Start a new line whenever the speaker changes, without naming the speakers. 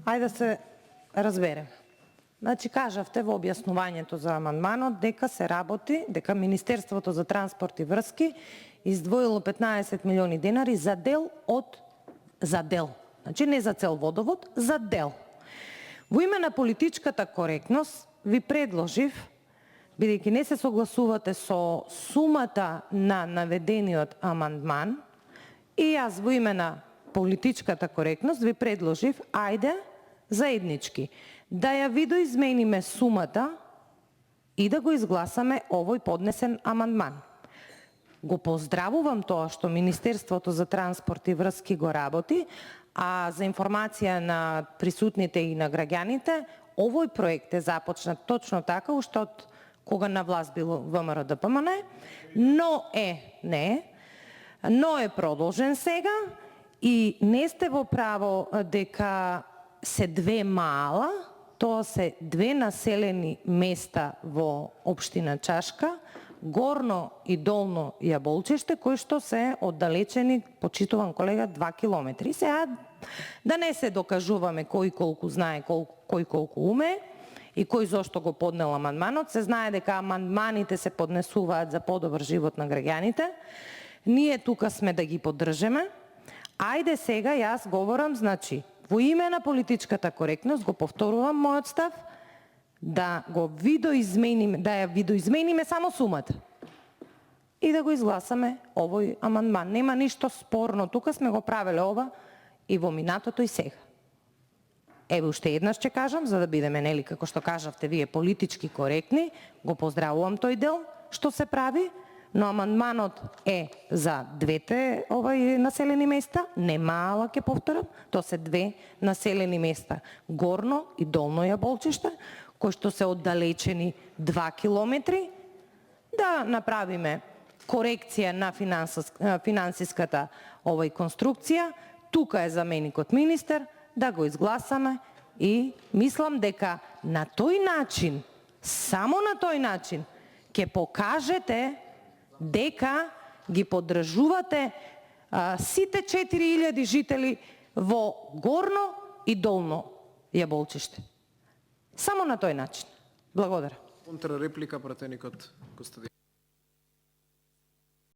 ајде да се разбереме. Значи, кажавте во објаснувањето за амандманот дека се работи, дека Министерството за транспорт и врски издвоило 15 милиони денари за дел. Значи, не за цел водовод, за дел. Во име на политичката коректност ви предложив, бидејќи не се согласувате со сумата на наведениот амандман, и јас во име на политичката коректност ви предложив, ајде заеднички да ја видоизмениме сумата и да го изгласаме овој поднесен амандман. Го поздравувам тоа што Министерството за транспорт и врски го работи, а за информација на присутните и на граѓаните, овој проект е започнат точно така, уште од кога на власт било ВМРО-ДПМН, но е продолжен сега и не сте во право дека се две мала, тоа се две населени места во општина Чашка, Горно и Долно Јаболчиште, кои што се оддалечени, почитуван колега, 2 километри. Сега да не се докажуваме кој колку знае, кој колку уме и кој зошто го поднел амандманот. Се знае дека амандманите се поднесуваат за подобар живот на граѓаните. Ние тука сме да ги поддржеме. Ајде сега јас говорам, значи, во име на политичката коректност, го повторувам мојот став, да ја видоизмениме само сумата и да го изгласаме овој амандман. Нема ништо спорно, тука сме го правеле ова и во минатото и сега. Еве уште еднаш ќе кажам, за да бидеме, нели, како што кажавте вие, политички коректни, го поздравувам тој дел што се прави, но амандманот е за двете населени места, не мала, ќе повторам, тоа се две населени места, Горно и Долно Јаболчиште, кои што се оддалечени 2 километри, да направиме корекција на финансиската конструкција. Тука е заменикот министер, да го изгласаме и мислам дека на тој начин, само на тој начин, ќе покажете дека ги поддржувате сите 4000 жители во Горно и Долно Јаболчиште. Само на тој начин. Благодарам.
Контрареплика, пратеникот Костадин.